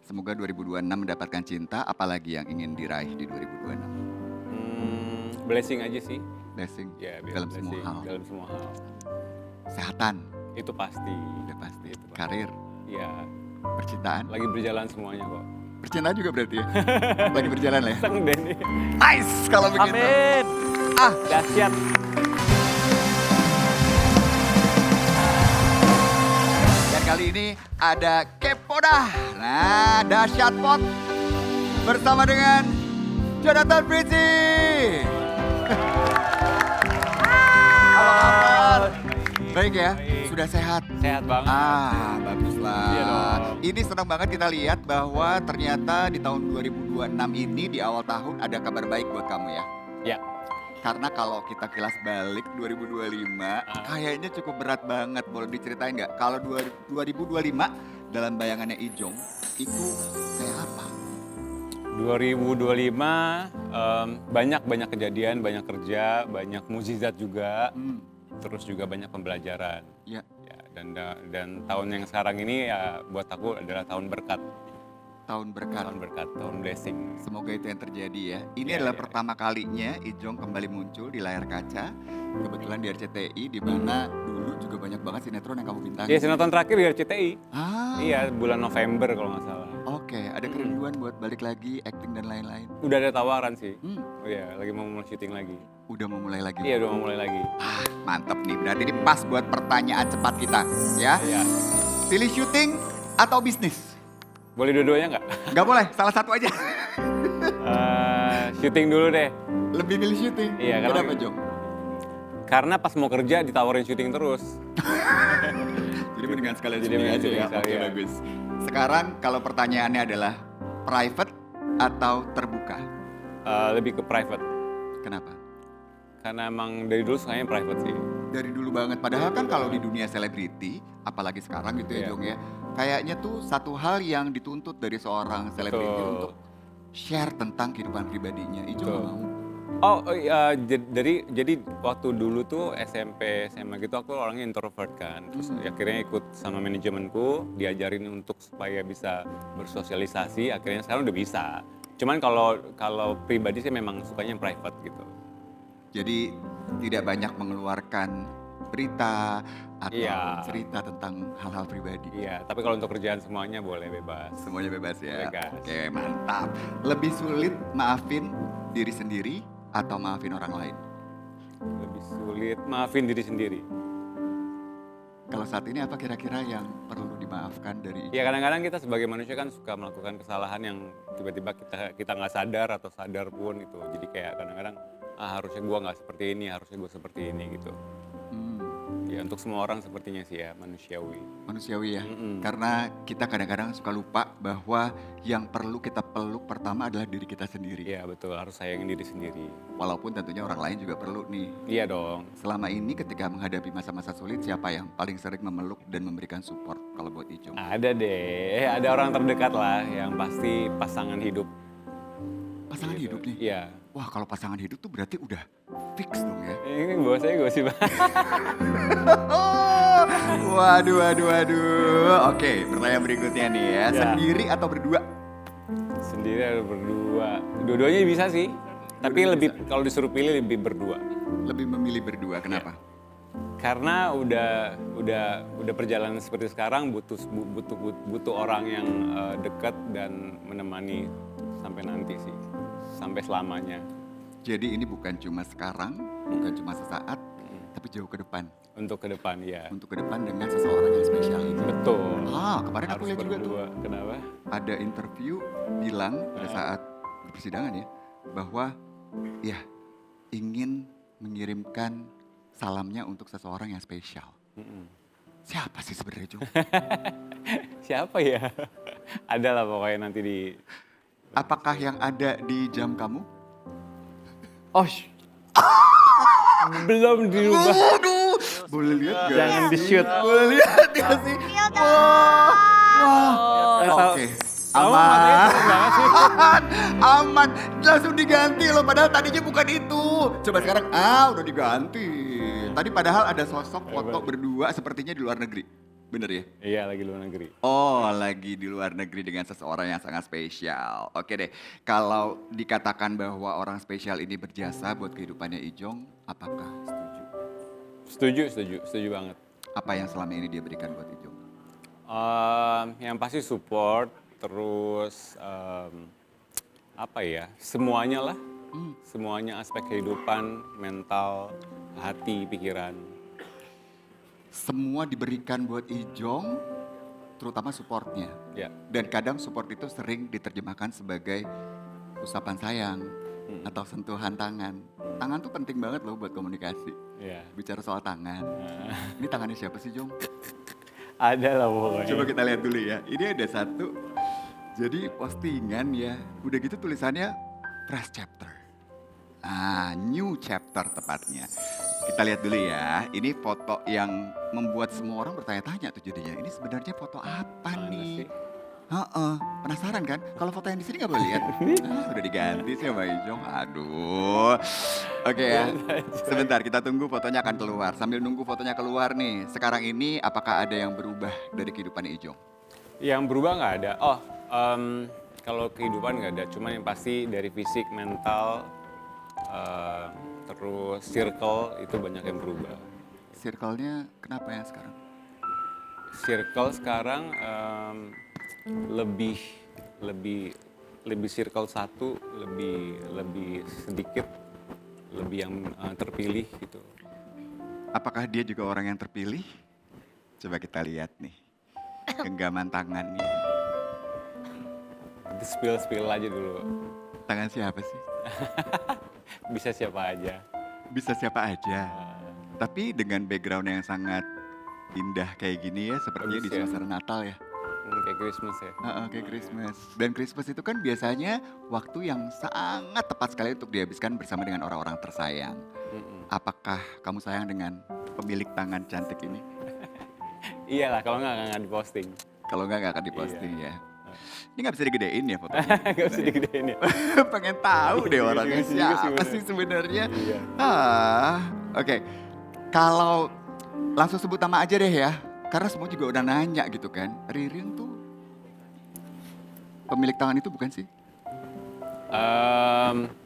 Semoga 2026 mendapatkan cinta, apalagi yang ingin diraih di 2026? Blessing aja sih. Blessing Ya, dalam semua blessing hal. dalam semua hal. Kesehatan, Itu pasti. udah pasti. Itu pasti. Karir, Iya, percintaan. lagi berjalan semuanya kok. Percintaan juga berarti ya? Lagi berjalan lah ya? Seneng deh nih. Nice kalau begitu. Amin. Ah, Dahsyat. dan kali ini ada Kepodah. Nah, Dahsyat Pot bersama dengan Jonathan Fritzy. Apa kabar? Baik ya? Sudah sehat? Sehat banget. Baguslah. Iya dong. Ini senang banget kita lihat bahwa ternyata di tahun 2026 ini di awal tahun ada kabar baik buat kamu ya. Ya. Karena kalau kita kilas balik 2025 kayaknya cukup berat banget. Boleh diceritain nggak? Kalau 2025 dalam bayangannya Ijong itu kayak apa? 2025 banyak kejadian, banyak kerja, banyak mukjizat juga, terus juga banyak pembelajaran. Ya. Ya, dan tahun yang sekarang ini ya buat aku adalah tahun berkat, Tahun berkat. tahun blessing. Semoga itu yang terjadi ya. Ini Iya, adalah iya. pertama kalinya Ijong kembali muncul di layar kaca. Kebetulan di RCTI di mana dulu juga banyak banget sinetron yang kamu bintangi. Iya, sinetron terakhir di RCTI. Iya. Iya, bulan November kalau nggak salah. Oke, ada kerinduan buat balik lagi acting dan lain-lain. Udah ada tawaran sih. Hmm, Oh iya, lagi mau mulai syuting lagi. udah mau mulai lagi. Iya, udah mau mulai lagi. Mantap nih. Berarti ini pas buat pertanyaan cepat kita, ya. Iya. Pilih syuting atau bisnis? Boleh dua-duanya nggak? Gak boleh, salah satu aja. Syuting dulu deh. Lebih milih syuting. Iya, karena- Kenapa, Jong? Karena pas mau kerja ditawarin syuting terus. Jadi mendingan sekalian Jadi syuting mendingan aja ya. syuting Oke, sekalian. bagus. Sekarang kalau pertanyaannya adalah private atau terbuka? Lebih ke private. Kenapa? Karena emang dari dulu sukanya private sih. Dari dulu banget. Padahal kan kalau di dunia selebriti, apalagi sekarang gitu ya, Iya. Jong ya. Kayaknya tuh satu hal yang dituntut dari seorang selebriti Betul. untuk share tentang kehidupan pribadinya. Ijong Betul. gak mau. Jadi waktu dulu tuh SMP, SMA gitu aku orangnya introvert kan. Terus akhirnya ikut sama manajemenku, diajarin untuk supaya bisa bersosialisasi. Akhirnya sekarang udah bisa. Cuman kalau pribadi sih memang sukanya yang private gitu. Jadi tidak banyak mengeluarkan berita atau Iya. cerita tentang hal-hal pribadi. Iya, tapi kalau untuk kerjaan semuanya boleh bebas. Semuanya bebas ya. Bebas. Oke, mantap. Lebih sulit maafin diri sendiri atau maafin orang lain? Lebih sulit maafin diri sendiri. Kalau saat ini apa kira-kira yang perlu dimaafkan dari Ya kadang-kadang kita sebagai manusia kan suka melakukan kesalahan yang tiba-tiba kita nggak sadar atau sadar pun itu. Jadi kayak kadang-kadang harusnya gua nggak seperti ini, harusnya gua seperti ini gitu. Hmm, Ya untuk semua orang sepertinya sih ya manusiawi. manusiawi ya? Mm-mm. Karena kita kadang-kadang suka lupa bahwa yang perlu kita peluk pertama adalah diri kita sendiri. Iya betul, harus sayangin diri sendiri. Walaupun tentunya orang lain juga perlu nih. Iya dong. Selama ini ketika menghadapi masa-masa sulit, siapa yang paling sering memeluk dan memberikan support kalau buat Ijong? Ada deh, ada orang terdekat lah yang pasti pasangan hidup. Pasangan Gitu. hidup nih? Iya. Wah, kalau pasangan hidup tuh berarti udah fix dong ya? Ini bahasanya gosip. Waduh. Oke, pertanyaan berikutnya nih ya. Ya. Sendiri atau berdua? Sendiri atau berdua. Dua-duanya bisa sih. Tapi Dua-duanya lebih kalau disuruh pilih lebih berdua. Lebih memilih berdua, kenapa? Karena udah perjalanan seperti sekarang butuh orang yang dekat dan menemani sampai nanti sih, sampai selamanya. Jadi ini bukan cuma sekarang, bukan cuma sesaat, tapi jauh ke depan. Untuk ke depan ya. Untuk ke depan dengan seseorang yang spesial ini. Betul. Kemarin aku Harus lihat juga tuh. berdua. Kenapa? Ada interview bilang pada saat persidangan ya, bahwa ya ingin mengirimkan salamnya untuk seseorang yang spesial. Siapa sih sebenarnya, Jung? Siapa ya? Ada lah pokoknya nanti di. Apakah yang ada di jam kamu? Oh, belum dirubah. Waduh, boleh lihat gak? Jangan di-shoot. Boleh lihat gak sih? Wah. Oke, Kamu matanya aman. serem banget sih. Aman, langsung diganti loh. Padahal tadinya bukan itu. Coba sekarang, udah diganti. Tadi padahal ada sosok foto berdua sepertinya di luar negeri. Bener ya? Iya, lagi luar negeri. Oh, lagi di luar negeri dengan seseorang yang sangat spesial. Oke deh, kalau dikatakan bahwa orang spesial ini berjasa buat kehidupannya Ijong, apakah setuju? Setuju banget. Apa yang selama ini dia berikan buat Ijong? Yang pasti support, terus apa ya, semuanya lah. Semuanya aspek kehidupan, mental, hati, pikiran. Semua diberikan buat Ijong, terutama supportnya. Ya, Dan kadang support itu sering diterjemahkan sebagai usapan sayang atau sentuhan tangan. Tangan tuh penting banget loh buat komunikasi. ya. Bicara soal tangan. Ini tangannya siapa sih, Jong? Ada lah pokoknya. Coba kita lihat dulu ya. Ini ada satu. Jadi postingan ya. Udah gitu tulisannya fresh chapter. New chapter tepatnya. Kita lihat dulu ya. Ini foto yang membuat semua orang bertanya-tanya tuh jadinya. Ini sebenarnya foto apa Mana nih? sih? Penasaran kan? Kalau foto yang di sini nggak boleh lihat. Udah diganti sih sama Ijong. Aduh. Oke ya. Sebentar kita tunggu fotonya akan keluar. Sambil nunggu fotonya keluar nih. Sekarang ini apakah ada yang berubah dari kehidupan Ijong? Yang berubah nggak ada. Kalau kehidupan nggak ada. Cuman yang pasti dari fisik, mental, terus circle itu banyak yang berubah. Circle-nya kenapa ya sekarang? Circle sekarang lebih circle satu, lebih sedikit, lebih yang terpilih gitu. Apakah dia juga orang yang terpilih? Coba kita lihat nih. Genggaman tangannya. Spill aja dulu. Tangan siapa sih? Bisa siapa aja. Bisa siapa aja. Tapi dengan background yang sangat indah kayak gini ya, sepertinya di Bagus ya. suasana Natal ya. Kayak Christmas ya. Kayak Christmas. Dan Christmas itu kan biasanya waktu yang sangat tepat sekali untuk dihabiskan bersama dengan orang-orang tersayang. Apakah kamu sayang dengan pemilik tangan cantik ini? Iyalah, kalau nggak diposting. Kalau nggak akan diposting ya. Ini nggak bisa digedein ya fotonya. Nggak usah digedein ya. Pengen tahu deh orangnya Lucu juga siapa sih sih sebenarnya. Iya. Oke. Kalau langsung sebut nama aja deh ya. Karena semua juga udah nanya gitu kan. Ririn tuh pemilik tangan itu bukan sih?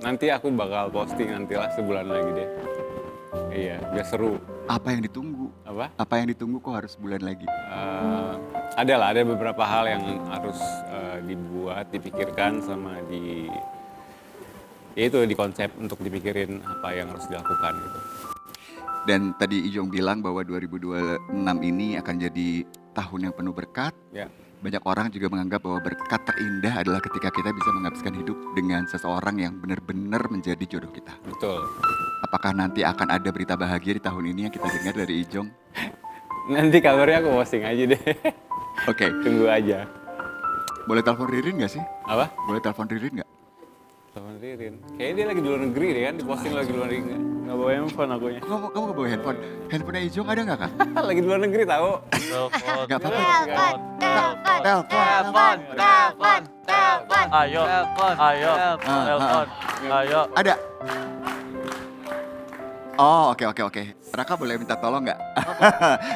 Nanti aku bakal posting nantilah sebulan lagi deh. Iya, biar seru. Apa yang ditunggu? Apa? Apa yang ditunggu kok harus bulan lagi? Ada beberapa hal yang harus dibuat, dipikirkan sama ya itu di konsep untuk dipikirin apa yang harus dilakukan gitu. Dan tadi Ijong bilang bahwa 2026 ini akan jadi tahun yang penuh berkat. Ya. Banyak orang juga menganggap bahwa berkat terindah adalah ketika kita bisa menghabiskan hidup dengan seseorang yang benar-benar menjadi jodoh kita. Betul. Apakah nanti akan ada berita bahagia di tahun ini yang kita dengar dari Ijong? Nanti kabarnya aku posting aja deh. Oke. Tunggu aja. Boleh telepon Ririn gak sih? Apa? Boleh telepon Ririn gak? Telepon Ririn. Kayaknya dia lagi di luar negeri deh kan, diposting lagi di luar negeri. Nggak bawa handphone akunya. Kamu gak bawa handphone? Handphonenya Ijong ada gak kak? Lagi di luar negeri tahu. Telepon. Gak apa-apa. Telepon. Telepon. Telepon. Ayo. Ayo. Telepon. Ayo. Ada? Oh oke. Raka boleh minta tolong nggak?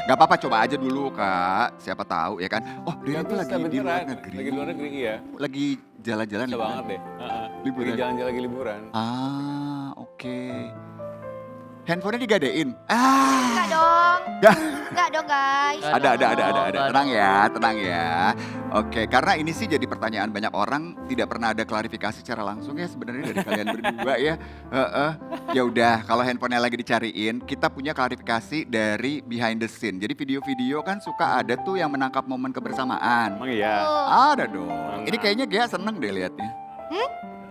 Gak apa-apa, coba aja dulu kak. Siapa tahu ya kan. Oh Ririn tuh lagi di luar negeri. Lagi di luar negeri iya. Lagi jalan-jalan Bisa liburan. banget deh. Liburan. Lagi jalan-jalan lagi liburan. Oke. Handphonenya digadein. Enggak dong. Gak. Enggak dong guys. Ada. Tenang ya. Oke, karena ini sih jadi pertanyaan banyak orang, tidak pernah ada klarifikasi secara langsung ya sebenarnya dari kalian berdua ya. Ya udah, kalau handphonenya lagi dicariin, kita punya klarifikasi dari behind the scene. Jadi video-video kan suka ada tuh yang menangkap momen kebersamaan. Emang iya. Ada dong. Mana? Ini kayaknya Gea seneng deh liatnya.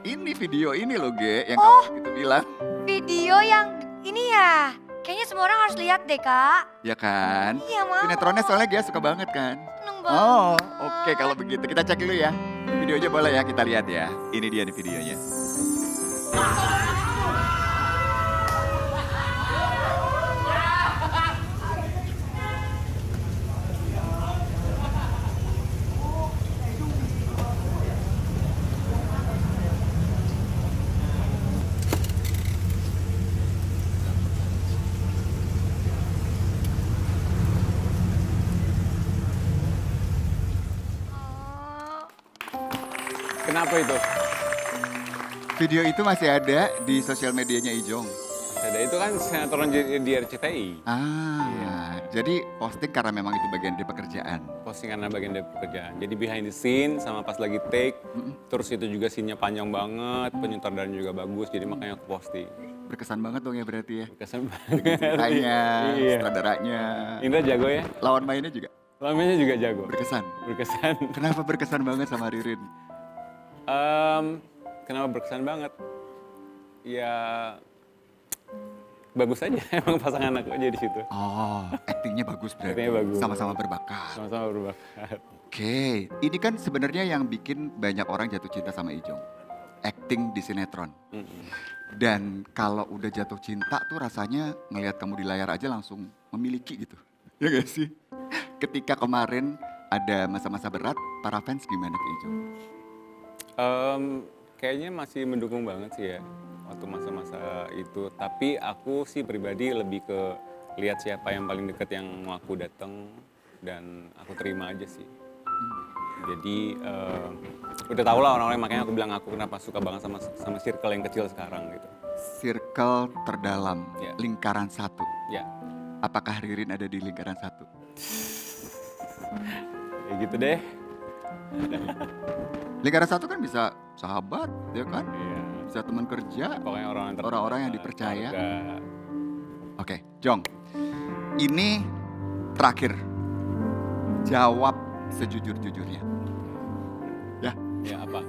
Ini video ini loh Ge, yang kamu gitu bilang. Video yang ini ya. Kayaknya semua orang harus lihat deh kak. Ya kan? Iya mau. Sinetronnya soalnya Gea suka banget kan? Seneng banget. Oh, oke kalau begitu kita cek dulu ya. Videonya boleh ya kita lihat ya. Ini dia nih videonya. Kenapa itu? Video itu masih ada di sosial medianya Ijong. Ada itu kan sinetron di RCTI. Jadi posting karena memang itu bagian dari pekerjaan. Posting karena bagian dari pekerjaan. Jadi behind the scene sama pas lagi take, terus itu juga scene-nya panjang banget, penyutradaranya juga bagus, jadi makanya aku posting. Berkesan banget dong ya berarti ya. Kesan banget. Ceritanya, Iya. sutradaranya, Indra jago ya? lawan mainnya juga Lamanya juga jago. berkesan. Berkesan. Kenapa berkesan banget sama Ririn? Kenapa berkesan banget? Ya bagus aja emang pasangan aku aja di situ. Oh, aktingnya bagus berarti. Aktingnya bagus. Sama-sama berbakat. Sama-sama berbakat. Oke, ini kan sebenarnya yang bikin banyak orang jatuh cinta sama Ijong. Acting di sinetron. Dan kalau udah jatuh cinta tuh rasanya ngelihat kamu di layar aja langsung memiliki gitu. Ya gak sih? Ketika kemarin ada masa-masa berat, para fans gimana ke Ijong? Kayaknya masih mendukung banget sih ya waktu masa-masa itu. Tapi aku sih pribadi lebih ke lihat siapa yang paling deket yang mau aku datang dan aku terima aja sih. Jadi udah tau lah orang-orang, makanya aku bilang aku kenapa suka banget sama circle yang kecil sekarang gitu. Circle terdalam, Ya. lingkaran satu. Ya, Apakah Ririn ada di lingkaran satu? ya gitu deh. Lingkaran satu kan bisa sahabat, ya kan? Iya. Bisa teman kerja. Pokoknya Orang-orang yang dipercaya. keluarga. Oke, Jong. Ini terakhir. Jawab sejujur-jujurnya. Ya, Ya apa?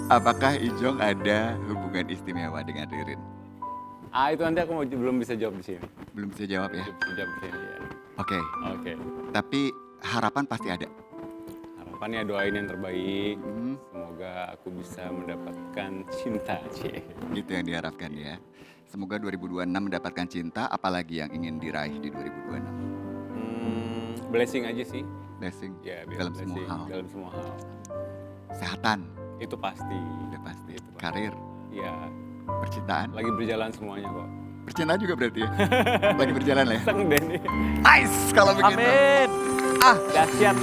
apakah Ijong ada hubungan istimewa dengan Ririn? Itu nanti aku belum bisa jawab di sini. Belum bisa jawab ya. Belum bisa jawab di sini ya. Oke, Oke. tapi harapan pasti ada. Harapannya doain yang terbaik. Hmm, Semoga aku bisa mendapatkan cinta, Cie. itu yang diharapkan ya. Semoga 2026 mendapatkan cinta, apalagi yang ingin diraih di 2026. Blessing aja sih. Blessing Ya, biar dalam blessing semua hal. dalam semua hal. Kesehatan, Itu pasti. udah pasti. Itu pasti. Karir, Ya, percintaan. lagi berjalan semuanya kok. Percintaan juga berarti ya? Lagi berjalan lah ya? Sang Denny. Nice kalau begitu. Amin. Dahsyat.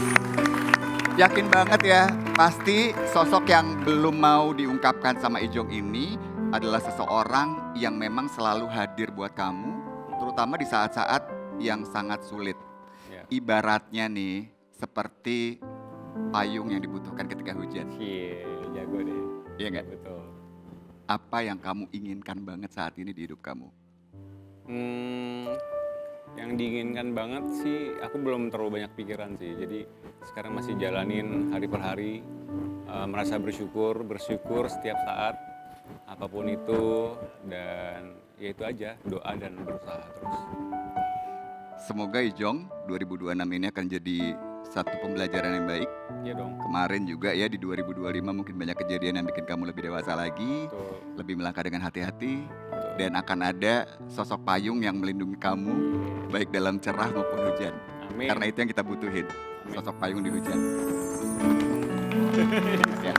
Yakin banget ya, pasti sosok yang belum mau diungkapkan sama Ijong ini adalah seseorang yang memang selalu hadir buat kamu, terutama di saat-saat yang sangat sulit. Ya. Ibaratnya nih, seperti payung yang dibutuhkan ketika hujan. Cie, jago deh. Iya nggak? Betul. Apa yang kamu inginkan banget saat ini di hidup kamu? Yang diinginkan banget sih, aku belum terlalu banyak pikiran sih. Jadi sekarang masih jalanin hari per hari, merasa bersyukur setiap saat, apapun itu, dan ya itu aja, doa dan berusaha terus. Semoga Ijong 2026 ini akan jadi satu pembelajaran yang baik. Ya dong. Kemarin juga ya di 2025 mungkin banyak kejadian yang bikin kamu lebih dewasa lagi, Betul. lebih melangkah dengan hati-hati, dan akan ada sosok payung yang melindungi kamu baik dalam cerah maupun hujan. Amin. Karena itu yang kita butuhin, Amin. sosok payung di hujan. Ya.